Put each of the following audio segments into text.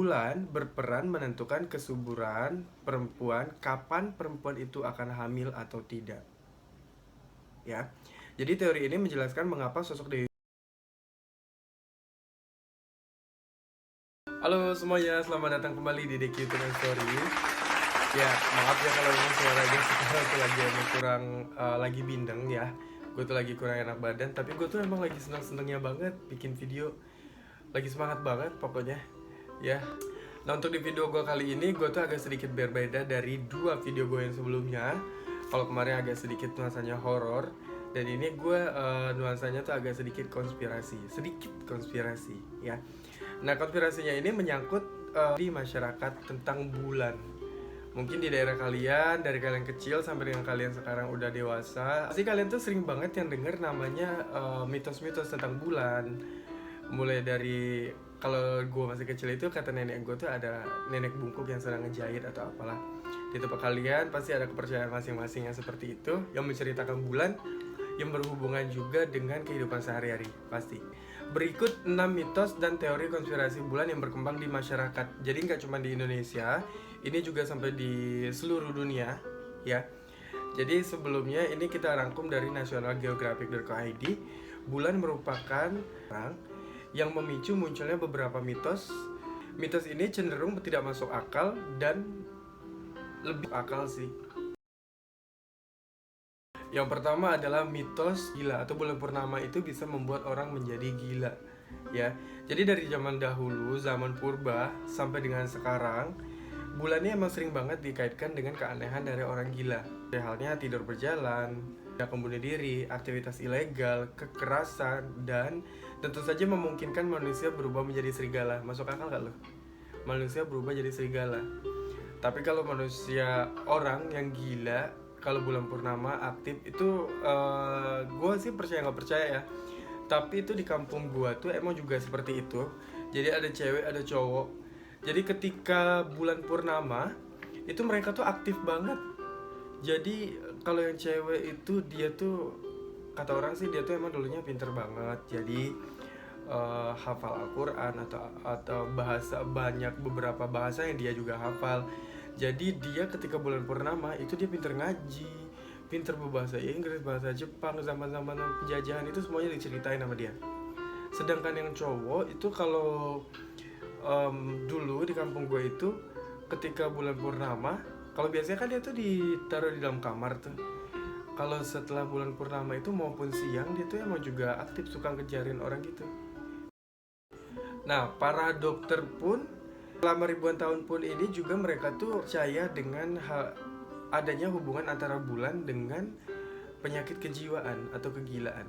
Bulan berperan menentukan kesuburan perempuan, kapan perempuan itu akan hamil atau tidak. Ya. Jadi teori ini menjelaskan mengapa sosok Dewi. Halo semuanya, selamat datang kembali di The Cute Story. Ya, maaf ya kalau ini suaranya sekarang tuh lagi kurang lagi bindeng ya. Gue tuh lagi kurang enak badan, tapi gue tuh emang lagi seneng-senengnya banget bikin video. Lagi semangat banget pokoknya. Ya. Nah, untuk di video gue kali ini gue tuh agak sedikit berbeda dari dua video gue yang sebelumnya. Kalau kemarin agak sedikit nuansanya horor, dan ini gue nuansanya tuh agak sedikit konspirasi ya. Nah, konspirasinya ini menyangkut di masyarakat tentang bulan. Mungkin di daerah kalian, dari kalian kecil sampai dengan kalian sekarang udah dewasa, pasti kalian tuh sering banget yang denger namanya mitos-mitos tentang bulan. Mulai dari kalau gue masih kecil itu kata nenek gue tuh ada nenek bungkuk yang sedang ngejahit atau apalah. Di tempat kalian pasti ada kepercayaan masing-masing yang seperti itu, yang menceritakan bulan yang berhubungan juga dengan kehidupan sehari-hari pasti. Berikut 6 mitos dan teori konspirasi bulan yang berkembang di masyarakat. Jadi nggak cuma di Indonesia, ini juga sampai di seluruh dunia ya. Jadi sebelumnya ini kita rangkum dari nationalgeographic.co.id. Bulan merupakan yang memicu munculnya beberapa mitos. Mitos ini cenderung tidak masuk akal dan lebih akal sih. Yang pertama adalah mitos gila atau bulan purnama itu bisa membuat orang menjadi gila ya. Jadi dari zaman dahulu, zaman purba sampai dengan sekarang, bulan ini emang sering banget dikaitkan dengan keanehan dari orang gila. Halnya tidur berjalan, tindakan bunuh diri, aktivitas ilegal, kekerasan, dan tentu saja memungkinkan manusia berubah menjadi serigala. Masuk akal gak lo? Manusia berubah jadi serigala. Tapi kalau manusia orang yang gila, kalau bulan purnama aktif itu gue sih percaya nggak percaya ya. Tapi itu di kampung gue tuh emang juga seperti itu. Jadi ada cewek ada cowok. Jadi ketika bulan purnama itu mereka tuh aktif banget. Jadi kalau yang cewek itu dia tuh kata orang sih dia tuh emang dulunya pinter banget. Jadi hafal Al-Quran atau bahasa banyak beberapa bahasa yang dia juga hafal. Jadi dia ketika bulan purnama itu dia pinter ngaji, pinter berbahasa Inggris, bahasa Jepang, zaman-zaman penjajahan itu semuanya diceritain sama dia. Sedangkan yang cowok itu kalau dulu di kampung gue itu ketika bulan purnama, kalau biasanya kan dia tuh ditaruh di dalam kamar tuh. Kalau setelah bulan purnama itu maupun siang dia tuh emang juga aktif suka ngejarin orang gitu. Nah, para dokter pun selama ribuan tahun pun ini juga mereka tuh percaya dengan adanya hubungan antara bulan dengan penyakit kejiwaan atau kegilaan.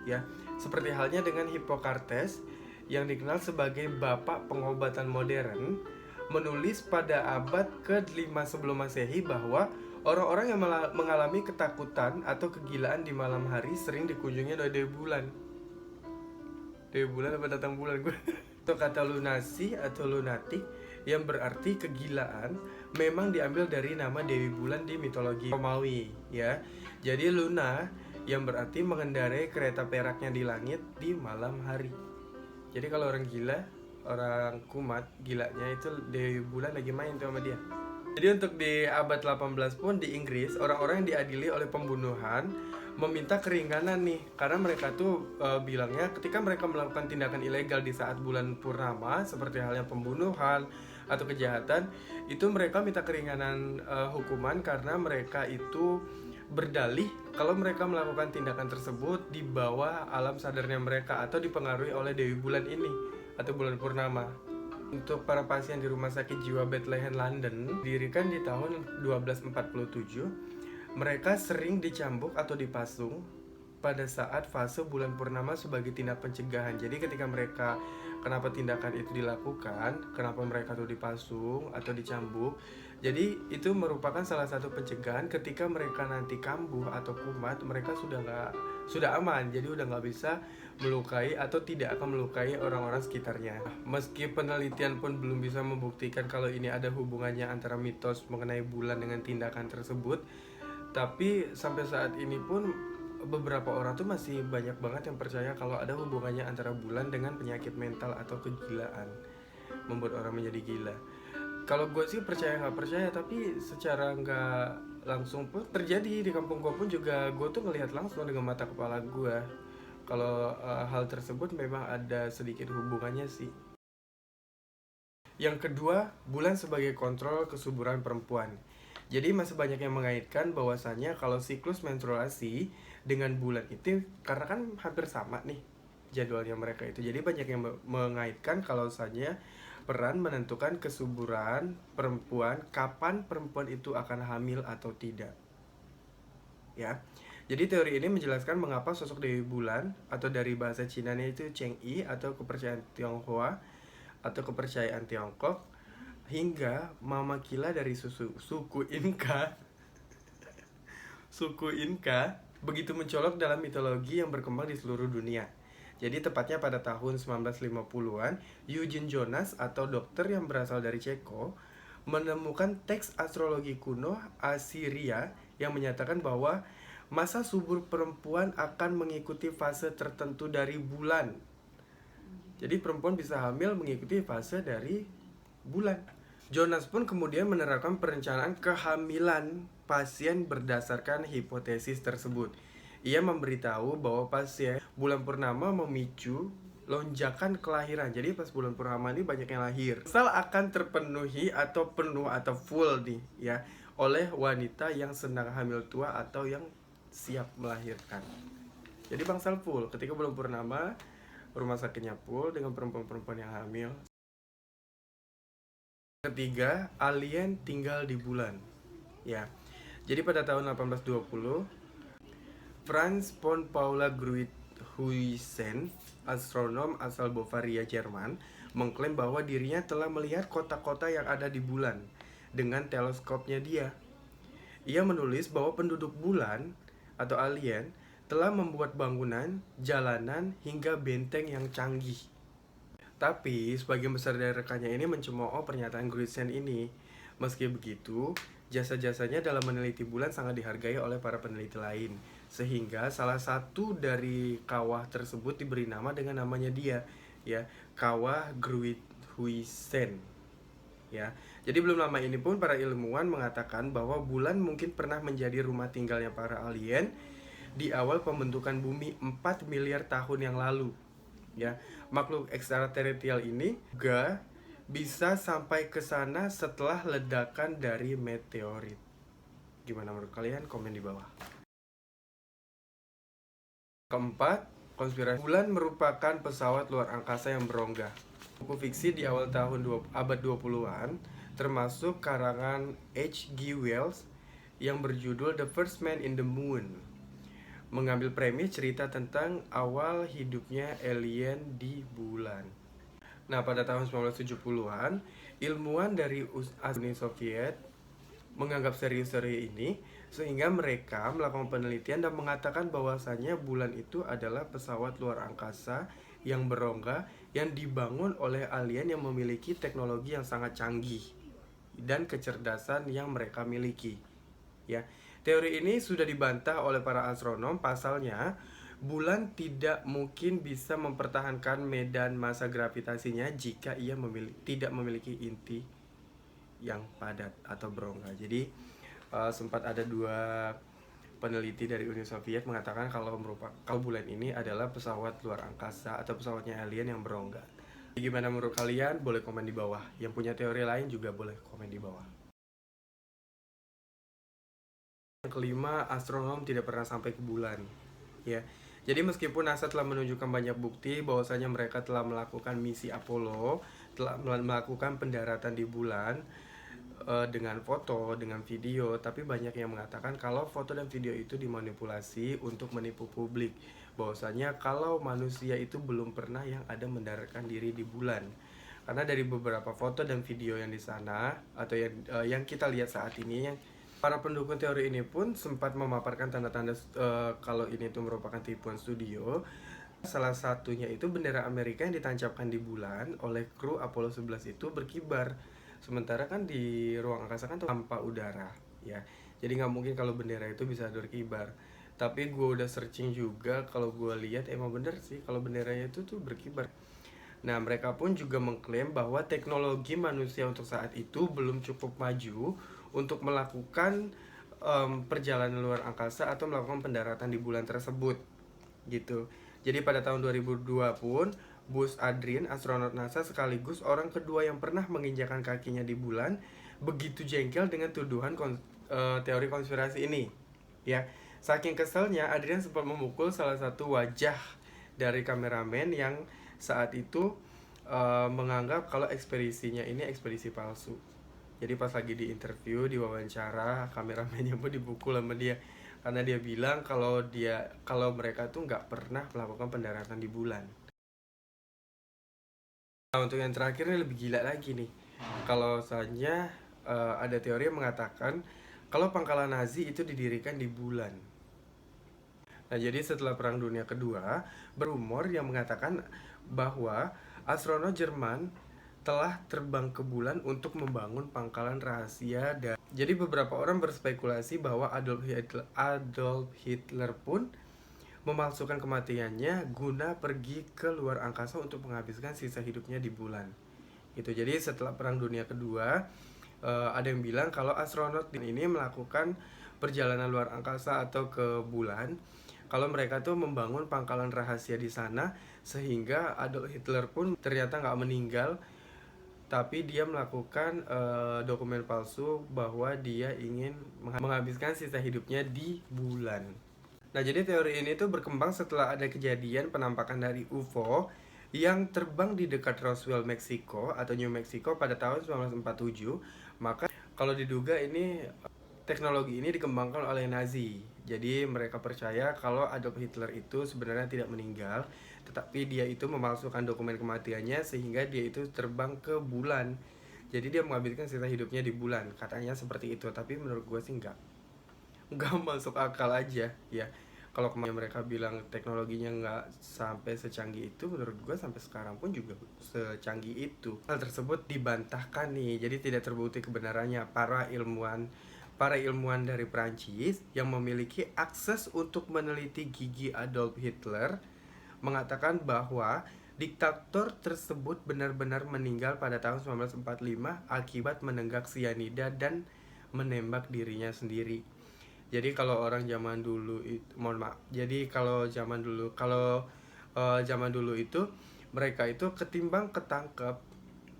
Ya, seperti halnya dengan Hippocrates yang dikenal sebagai bapak pengobatan modern, menulis pada abad ke-5 sebelum Masehi bahwa orang-orang yang mengalami ketakutan atau kegilaan di malam hari sering dikunjungi oleh dewi bulan. Dewi bulan apa datang bulan gue? Atau kata lunasi atau lunatic yang berarti kegilaan memang diambil dari nama Dewi Bulan di mitologi Romawi ya. Jadi Luna yang berarti mengendarai kereta peraknya di langit di malam hari. Jadi kalau orang gila, orang kumat, gilanya itu Dewi Bulan lagi main tuh sama dia. Jadi untuk di abad 18 pun di Inggris, orang-orang yang diadili oleh pembunuhan meminta keringanan nih, karena mereka tuh bilangnya ketika mereka melakukan tindakan ilegal di saat bulan purnama seperti halnya pembunuhan atau kejahatan, itu mereka minta keringanan hukuman karena mereka itu berdalih kalau mereka melakukan tindakan tersebut di bawah alam sadarnya mereka atau dipengaruhi oleh Dewi Bulan ini atau bulan purnama. Untuk para pasien di Rumah Sakit Jiwa Bethlehem London, didirikan di tahun 1247, mereka sering dicambuk atau dipasung pada saat fase bulan purnama sebagai tindak pencegahan. Jadi ketika mereka kenapa tindakan itu dilakukan, kenapa mereka tuh dipasung atau dicambuk, jadi itu merupakan salah satu pencegahan ketika mereka nanti kambuh atau kumat, mereka sudah aman, jadi udah nggak bisa melukai atau tidak akan melukai orang-orang sekitarnya. Meski penelitian pun belum bisa membuktikan kalau ini ada hubungannya antara mitos mengenai bulan dengan tindakan tersebut, tapi sampai saat ini pun beberapa orang tuh masih banyak banget yang percaya kalau ada hubungannya antara bulan dengan penyakit mental atau kegilaan. membuat orang menjadi gila. Kalau gue sih percaya nggak percaya, tapi secara nggak langsung pun terjadi di kampung gue pun juga, gue tuh ngelihat langsung dengan mata kepala gue kalau hal tersebut memang ada sedikit hubungannya sih. Yang kedua, bulan sebagai kontrol kesuburan perempuan. Jadi masih banyak yang mengaitkan bahwasanya kalau siklus menstruasi dengan bulan itu, karena kan hampir sama nih jadwalnya mereka itu. Jadi banyak yang mengaitkan kalau saja peran menentukan kesuburan perempuan, kapan perempuan itu akan hamil atau tidak. Ya. Jadi teori ini menjelaskan mengapa sosok Dewi Bulan atau dari bahasa Cina-nya itu Cheng Yi atau kepercayaan Tionghoa atau kepercayaan Tiongkok hingga Mama Kila dari suku Inka begitu mencolok dalam mitologi yang berkembang di seluruh dunia. Jadi tepatnya pada tahun 1950-an, Eugene Jonas atau dokter yang berasal dari Ceko menemukan teks astrologi kuno Assyria yang menyatakan bahwa masa subur perempuan akan mengikuti fase tertentu dari bulan. Jadi perempuan bisa hamil mengikuti fase dari bulan. Jonas pun kemudian menerapkan perencanaan kehamilan pasien berdasarkan hipotesis tersebut. Ia memberitahu bahwa pasien bulan purnama memicu lonjakan kelahiran. Jadi pas bulan purnama ini banyak yang lahir. Sel akan terpenuhi atau penuh atau full nih ya oleh wanita yang sedang hamil tua atau yang siap melahirkan. Jadi bangsal full ketika bulan purnama, rumah sakitnya full dengan perempuan-perempuan yang hamil. Ketiga, alien tinggal di bulan. Ya. Jadi pada tahun 1820, Franz von Paula Gruithuisen, astronom asal Bavaria, Jerman, mengklaim bahwa dirinya telah melihat kota-kota yang ada di bulan dengan teleskopnya dia. Ia menulis bahwa penduduk bulan atau alien telah membuat bangunan, jalanan, hingga benteng yang canggih. Tapi sebagian besar dari rekannya ini mencemooh pernyataan Gruithuisen ini. Meski begitu, jasa-jasanya dalam meneliti bulan sangat dihargai oleh para peneliti lain. Sehingga salah satu dari kawah tersebut diberi nama dengan namanya dia, ya, Kawah Gruithuisen. Ya. Jadi belum lama ini pun para ilmuwan mengatakan bahwa bulan mungkin pernah menjadi rumah tinggalnya para alien di awal pembentukan bumi 4 miliar tahun yang lalu. Ya, makhluk ekstraterestrial ini juga bisa sampai ke sana setelah ledakan dari meteorit. Gimana menurut kalian? Komen di bawah. Keempat, konspirasi bulan merupakan pesawat luar angkasa yang berongga. Buku fiksi di awal tahun abad 20-an, termasuk karangan H.G. Wells yang berjudul The First Man in the Moon, mengambil premis cerita tentang awal hidupnya alien di bulan. Nah, pada tahun 1970-an, ilmuwan dari Uni Soviet menganggap serius teori ini sehingga mereka melakukan penelitian dan mengatakan bahwasanya bulan itu adalah pesawat luar angkasa yang berongga yang dibangun oleh alien yang memiliki teknologi yang sangat canggih dan kecerdasan yang mereka miliki. Ya, teori ini sudah dibantah oleh para astronom. Pasalnya, bulan tidak mungkin bisa mempertahankan medan massa gravitasinya jika ia tidak memiliki inti yang padat atau berongga. Jadi sempat ada dua peneliti dari Uni Soviet mengatakan kalau bulan ini adalah pesawat luar angkasa atau pesawatnya alien yang berongga. Jadi gimana menurut kalian? Boleh komen di bawah. Yang punya teori lain juga boleh komen di bawah. Yang kelima, astronom tidak pernah sampai ke bulan. Ya. Jadi meskipun NASA telah menunjukkan banyak bukti bahwasanya mereka telah melakukan misi Apollo, telah melakukan pendaratan di bulan dengan foto, dengan video, tapi banyak yang mengatakan kalau foto dan video itu dimanipulasi untuk menipu publik. Bahwasanya kalau manusia itu belum pernah yang ada mendaratkan diri di bulan. Karena dari beberapa foto dan video yang di sana atau yang kita lihat saat ini, yang para pendukung teori ini pun sempat memaparkan tanda-tanda kalau ini itu merupakan tipuan studio. Salah satunya itu bendera Amerika yang ditancapkan di bulan oleh kru Apollo 11 itu berkibar. Sementara kan di ruang angkasa kan tanpa udara, ya. Jadi nggak mungkin kalau bendera itu bisa berkibar. Tapi gue udah searching juga, kalau gue lihat emang bener sih kalau benderanya itu tuh berkibar. Nah, mereka pun juga mengklaim bahwa teknologi manusia untuk saat itu belum cukup maju untuk melakukan perjalanan luar angkasa atau melakukan pendaratan di bulan tersebut gitu. Jadi pada tahun 2002 pun Buzz Aldrin, astronot NASA sekaligus orang kedua yang pernah menginjakan kakinya di bulan, begitu jengkel dengan tuduhan teori konspirasi ini. Ya, saking keselnya Adrian sempat memukul salah satu wajah dari kameramen yang saat itu menganggap kalau ekspedisinya ini ekspedisi palsu. Jadi pas lagi di interview, di wawancara, kameramennya pun dipukul sama dia karena dia bilang kalau mereka tuh nggak pernah melakukan pendaratan di bulan. Nah, untuk yang terakhir ini lebih gila lagi nih. Kalau misalnya ada teori yang mengatakan kalau pangkalan Nazi itu didirikan di bulan. Nah, jadi setelah Perang Dunia Kedua, berumor yang mengatakan bahwa astronot Jerman telah terbang ke bulan untuk membangun pangkalan rahasia. Dan jadi beberapa orang berspekulasi bahwa Adolf Hitler pun memalsukan kematiannya guna pergi ke luar angkasa untuk menghabiskan sisa hidupnya di bulan. Itu jadi setelah Perang Dunia Kedua, ada yang bilang kalau astronot ini melakukan perjalanan luar angkasa atau ke bulan, kalau mereka tuh membangun pangkalan rahasia di sana sehingga Adolf Hitler pun ternyata nggak meninggal, tapi dia melakukan dokumen palsu bahwa dia ingin menghabiskan sisa hidupnya di bulan. Nah, jadi teori ini tuh berkembang setelah ada kejadian penampakan dari UFO yang terbang di dekat Roswell, Meksiko atau New Mexico pada tahun 1947. Maka kalau diduga ini teknologi ini dikembangkan oleh Nazi. Jadi mereka percaya kalau Adolf Hitler itu sebenarnya tidak meninggal, tetapi dia itu memalsukan dokumen kematiannya sehingga dia itu terbang ke bulan. Jadi dia menghabiskan sisa hidupnya di bulan, katanya seperti itu. Tapi menurut gue sih nggak masuk akal aja ya. Kalau kemarin mereka bilang teknologinya nggak sampai secanggih itu, menurut gue sampai sekarang pun juga secanggih itu. Hal tersebut dibantahkan nih, jadi tidak terbukti kebenarannya. Para ilmuwan dari Prancis yang memiliki akses untuk meneliti gigi Adolf Hitler mengatakan bahwa diktator tersebut benar-benar meninggal pada tahun 1945 akibat menenggak sianida dan menembak dirinya sendiri. Jadi kalau orang zaman dulu itu, mohon maaf. Jadi kalau zaman dulu itu mereka itu ketimbang ketangkep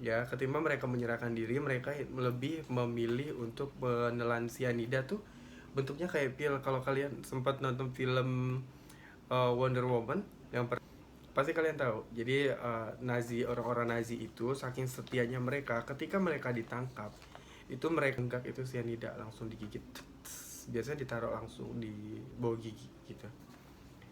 ya, ketimbang mereka menyerahkan diri, mereka lebih memilih untuk menelan sianida tuh bentuknya kayak pil. Kalau kalian sempat nonton film Wonder Woman yang pasti kalian tahu. Jadi orang-orang Nazi itu saking setianya mereka, ketika mereka ditangkap itu mereka enggak itu sianida langsung digigit. Biasanya ditaruh langsung di bawah gigi gitu.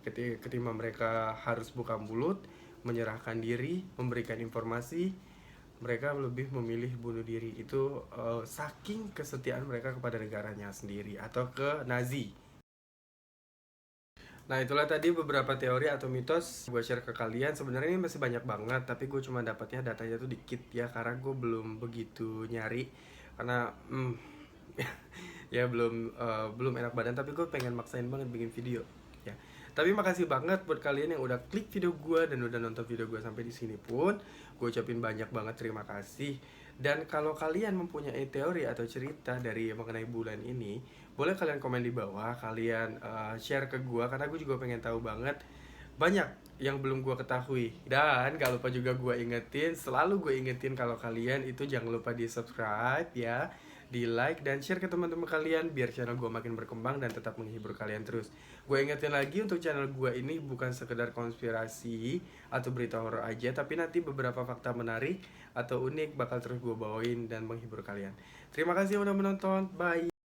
Ketika mereka harus buka mulut, menyerahkan diri, memberikan informasi, mereka lebih memilih bunuh diri. Itu saking kesetiaan mereka kepada negaranya sendiri atau ke Nazi. Nah, itulah tadi beberapa teori atau mitos gue share ke kalian. Sebenarnya ini masih banyak banget, tapi gue cuma dapatnya datanya tuh dikit ya, karena gue belum begitu nyari karena ya belum enak badan, tapi gue pengen maksain banget bikin video ya. Tapi makasih banget buat kalian yang udah klik video gue dan udah nonton video gue sampai di sini pun. Gue ucapin banyak banget terima kasih. Dan kalau kalian mempunyai teori atau cerita dari mengenai bulan ini, boleh kalian komen di bawah, kalian share ke gue karena gue juga pengen tahu banget banyak yang belum gue ketahui. Dan gak lupa juga selalu gue ingetin kalau kalian itu jangan lupa di subscribe ya, di like dan share ke teman-teman kalian biar channel gue makin berkembang dan tetap menghibur kalian terus. Gue ingetin lagi untuk channel gue ini bukan sekedar konspirasi atau berita horor aja, tapi nanti beberapa fakta menarik atau unik bakal terus gue bawain dan menghibur kalian. Terima kasih udah menonton, bye.